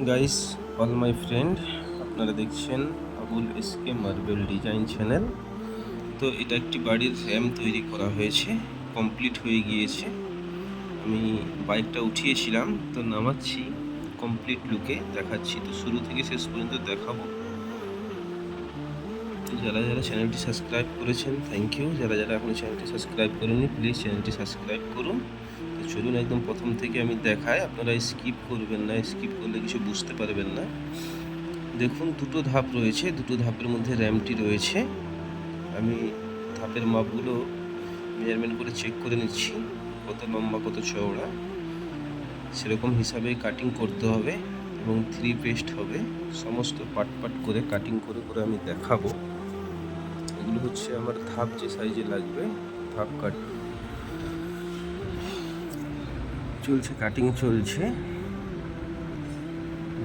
Guys, all my friend, আপনারা দেখছেন Abul SK marble design channel. তো এটা একটি বাড়ির র্যাম্প তৈরি করা হয়েছে, কমপ্লিট হয়ে গিয়েছে। আমি বাইকটা উঠিয়েছিলাম, তো নামাচ্ছি, কমপ্লিট লুকে দেখাচ্ছি। তো শুরু থেকে শেষ পর্যন্ত দেখাবো। তো যারা যারা চ্যানেলটি সাবস্ক্রাইব করেছেন থ্যাংক ইউ। যারা যারা এখনো চ্যানেলটি সাবস্ক্রাইব করেনি প্লিজ চ্যানেলটি সাবস্ক্রাইব করুন। তো চলুন একদম প্রথম থেকে আমি দেখাই, আপনারা স্কিপ করবেন না, স্কিপ করলে কিছু বুঝতে পারবেন না। দেখুন, দুটো ধাপ রয়েছে, দুটো ধাপের মধ্যে র্যাম্পটি রয়েছে। আমি ধাপের মাপগুলো মেজারমেন্ট করে চেক করে নিচ্ছি, কত লম্বা কত চওড়া, সেরকম হিসাবে কাটিং করতে হবে এবং 3 পেস্ট হবে। সমস্ত পার্ট পার্ট করে কাটিং করে করে আমি দেখাবো। এগুলো হচ্ছে আমার ধাপ, যে সাইজে লাগবে ধাপ কাট চলছে, কাটিং চলছে।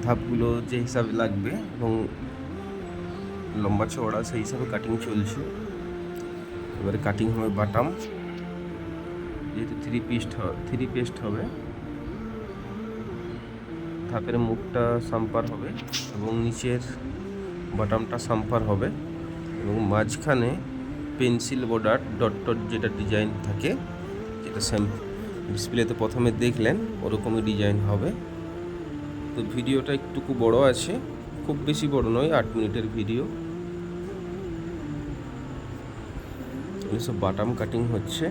ধাপগুলো যে হিসাবে লাগবে এবং লম্বা চওড়া সেই হিসাবে কাটিং চলছে। এবারে কাটিং হবে বাটাম, যেহেতু 3 পেস্ট হবে। ধাপের মুখটা সাম্পার হবে এবং নিচের বাটামটা সাম্পার হবে এবং মাঝখানে পেন্সিল বর্ডার ডট ডট যেটা ডিজাইন থাকে, যেটা ডিসপ্লেতে প্রথমে দেখলেন ওরকমই ডিজাইন হবে। তো ভিডিওটা একটুকু বড় আছে, খুব বেশি বড় নয়, 8 মিনিটের ভিডিও। এসব বাটাম কাটিং হচ্ছে।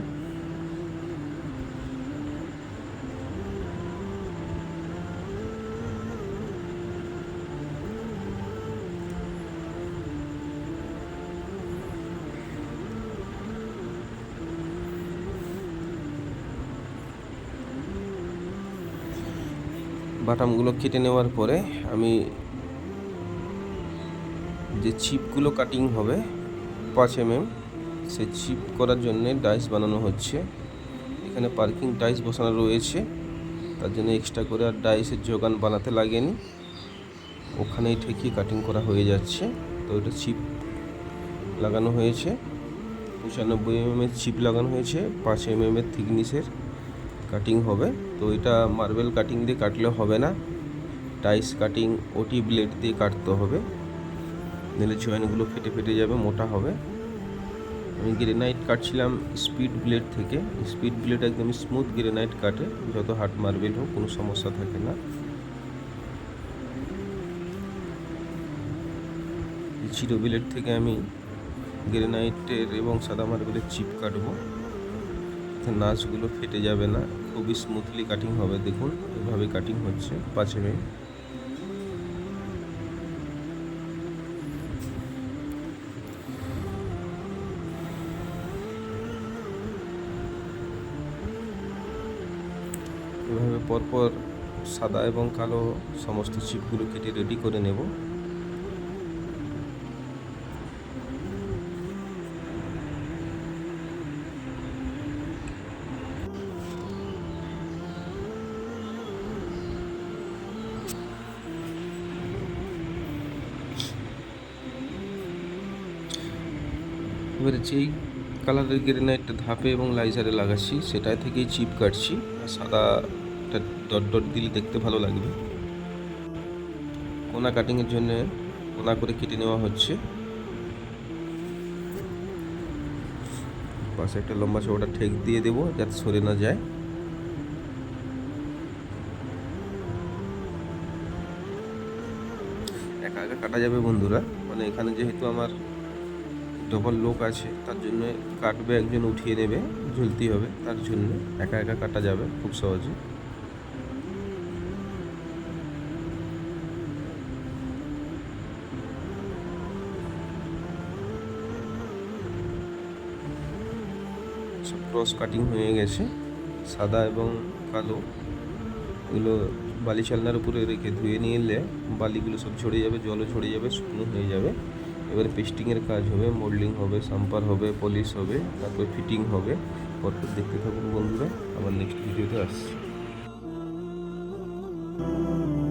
বাটামগুলো কেটে নেওয়ার পরে আমি যে চিপগুলো কাটিং হবে 5 mm, সেই চিপ করার জন্য ডাইস বানানো হচ্ছে। এখানে পার্কিং ডাইস বসানো রয়েছে, তার জন্য এক্সট্রা করে আর ডাইসের যোগান বানাতে লাগেনি, ওখানেই ঠেকিয়ে কাটিং করা হয়ে যাচ্ছে। তো এটা চিপ লাগানো হয়েছে, 95 mm চিপ লাগানো হয়েছে, 5 mm থিকনেসের কাটিং হবে। তো এটা মার্বেল কাটিং দিয়ে কাটলে হবে না, ডাইস কাটিং ওটি ব্লেড দিয়ে কাটতে হবে, নাহলে জয়েন্টগুলো ফেটে ফেটে যাবে, মোটা হবে। আমি গ্রেনাইট কাটছিলাম স্পিড ব্লেড থেকে। স্পিড ব্লেড একদম স্মুথ গ্রেনাইট কাটে, যত হার্ড মার্বেল হোক কোনো সমস্যা থাকে না। জিরো ব্লেড থেকে আমি গ্রেনাইটের এবং সাদা মার্বেলের চিপ কাটবো, নাচগুলো ফেটে যাবে না, খুবই স্মুথলি কাটিং হবে। দেখুন এভাবে কাটিং হচ্ছে 5 mm। এভাবে পরপর সাদা এবং কালো সমস্ত চিপগুলো কেটে রেডি করে নেব। এবারে যেই কালারের গ্রেনাইটটা ধাপে এবং লাইজারে লাগাচ্ছি সেটা থেকেই চিপ কাটছি, আর সাদাটা ডট ডট দিলে দেখতে ভালো লাগবে। কোনা কাটিংয়ের জন্য কোনা করে কেটে নেওয়া হচ্ছে। পাশে একটা লম্বা চওড়া ঠেক দিয়ে দেবো যাতে সরে না যায়। একা একা কাটা যাবে বন্ধুরা, মানে এখানে যেহেতু আমার ডবল লোক আছে, তার জন্য কাটবে একজন, উঠিয়ে নেবে, ঝুলতে হবে, তার জন্য একা একা কাটা যাবে খুব সহজে। সব ক্রস কাটিং হয়ে গেছে, সাদা এবং কালো। এগুলো বালি চালনার উপরে রেখে ধুয়ে নিয়ে এলে বালিগুলো সব ঝরে যাবে, জলও ঝরে যাবে, শুকনো হয়ে যাবে। এবারে পেস্টিংয়ের কাজ হবে, মোল্ডিং হবে, সাম্পার হবে, পলিশ হবে, তারপরে ফিটিং হবে। পরপর দেখতে থাকুন বন্ধুরা, আবার নেক্সট ভিডিওতে আসছি।